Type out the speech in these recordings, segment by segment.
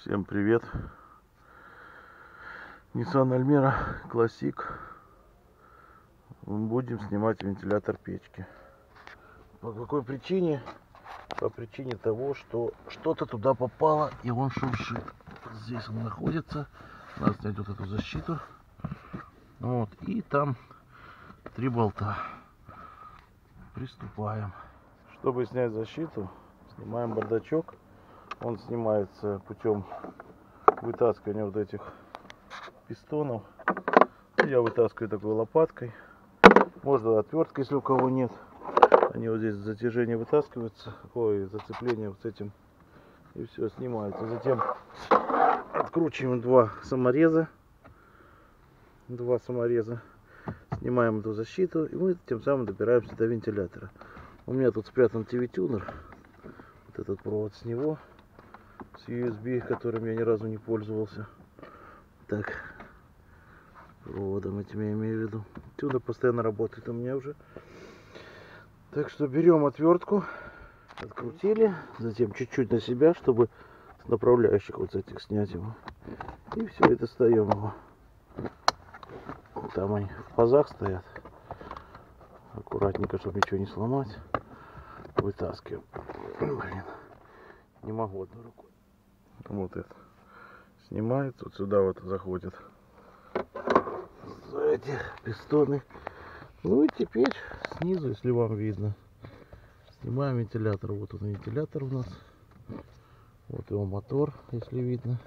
Всем привет! Nissan Almera Classic. Будем снимать вентилятор печки. По какой причине? По причине того, что что-то туда попало и он шуршит. Вот здесь он находится. Надо снять вот эту защиту. Вот. И там 3 болта. Приступаем. Чтобы снять защиту, снимаем бардачок. Он снимается путем вытаскивания вот этих пистонов. Я вытаскиваю такой лопаткой. Можно отверткой, если у кого нет. Они вот здесь затяжение вытаскиваются. Ой, зацепление вот с этим. И все снимается. Затем откручиваем два самореза. Снимаем эту защиту. И мы тем самым добираемся до вентилятора. У меня тут спрятан ТВ-тюнер. Вот этот провод с него. С USB, которым я ни разу не пользовался. Так, проводом этим я имею в виду. Тюнер постоянно работает у меня уже. Так что берем отвертку, открутили, затем чуть-чуть на себя, чтобы с направляющих вот этих снять его. И все, и достаем его. Там они в пазах стоят. Аккуратненько, чтобы ничего не сломать. Вытаскиваем. Блин, не могу одной рукой. Вот это. Снимается, вот сюда вот заходит эти пистоны. Ну и теперь снизу, если вам видно, снимаем вентилятор. Вот он вентилятор у нас. Вот его мотор, если видно.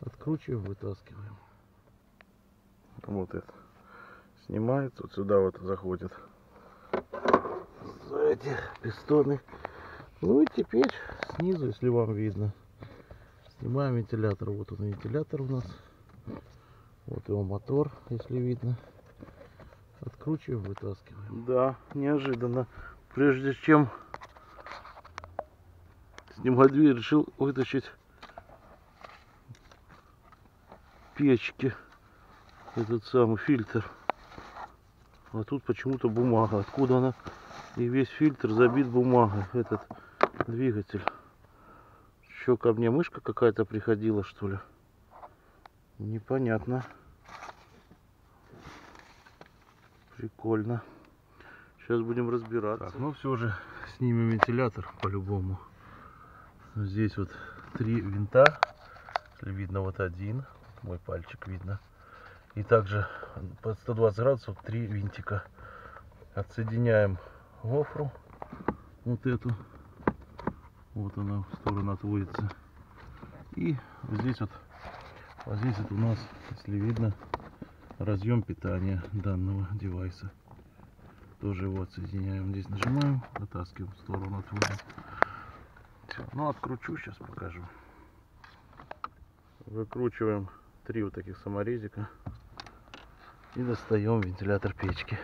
Откручиваем, вытаскиваем. Вот это. Снимается, вот сюда вот заходит эти пистоны. Ну и теперь снизу, если вам видно, снимаем вентилятор. Вот он вентилятор у нас. Вот его мотор, если видно. Откручиваем, вытаскиваем. Да, неожиданно. Прежде чем снимать дверь, решил вытащить печки. Этот самый фильтр. А тут почему-то бумага. Откуда она? И весь фильтр забит бумагой. Этот двигатель. Еще ко мне мышка какая-то приходила, что ли? Непонятно. Прикольно. Сейчас будем разбираться. Так, ну все же снимем вентилятор по-любому. Здесь вот 3 винта. Если видно, вот один. Мой пальчик видно. И также под 120 градусов 3 винтика. Отсоединяем гофру. Вот эту. Вот она в сторону отводится. И вот здесь вот у нас, если видно, разъем питания данного девайса. Тоже его отсоединяем. Здесь нажимаем, вытаскиваем в сторону, отводим. Все. Ну, откручу, сейчас покажу. Выкручиваем 3 вот таких саморезика. И достаем вентилятор печки.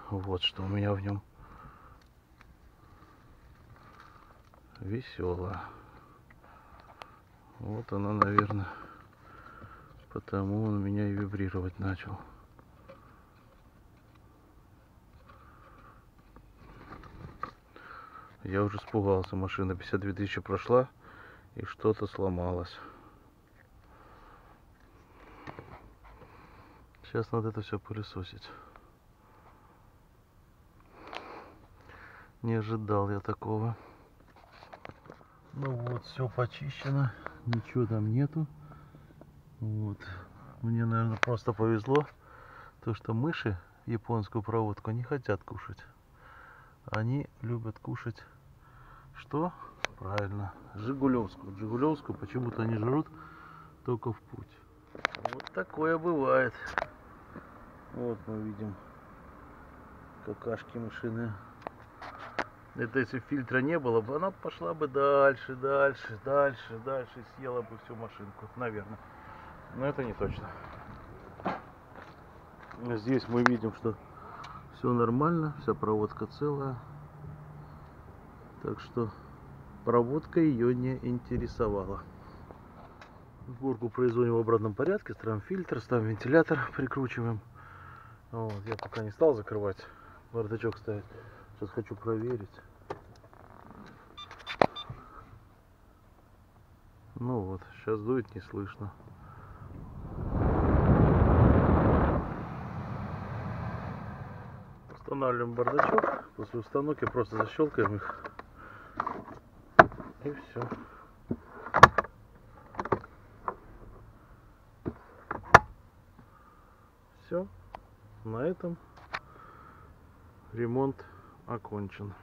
Вот что у меня в нем. Весело. Вот она, наверное, потому он у меня и вибрировать начал. Я уже испугался, машина 52 тысячи прошла и что-то сломалось. Сейчас надо это все пылесосить. Не ожидал я такого. Ну вот, все почищено, ничего там нету. Вот. Мне, наверное, просто повезло, то что мыши японскую проводку не хотят кушать. Они любят кушать что? Правильно, жигулевскую. Жигулевскую почему-то они жрут только в путь. Вот такое бывает. Вот мы видим какашки мышиные. Это если фильтра не было бы, она пошла бы дальше, и съела бы всю машинку, наверное. Но это не точно. Здесь мы видим, что все нормально, вся проводка целая. Так что проводка ее не интересовала. Сборку производим в обратном порядке. Ставим фильтр, ставим вентилятор, прикручиваем. Вот, я пока не стал закрывать, бардачок ставить. Сейчас хочу проверить. Ну вот, сейчас дует, не слышно. Устанавливаем бардачок. После установки просто защелкаем их. И все. Все. На этом ремонт окончен.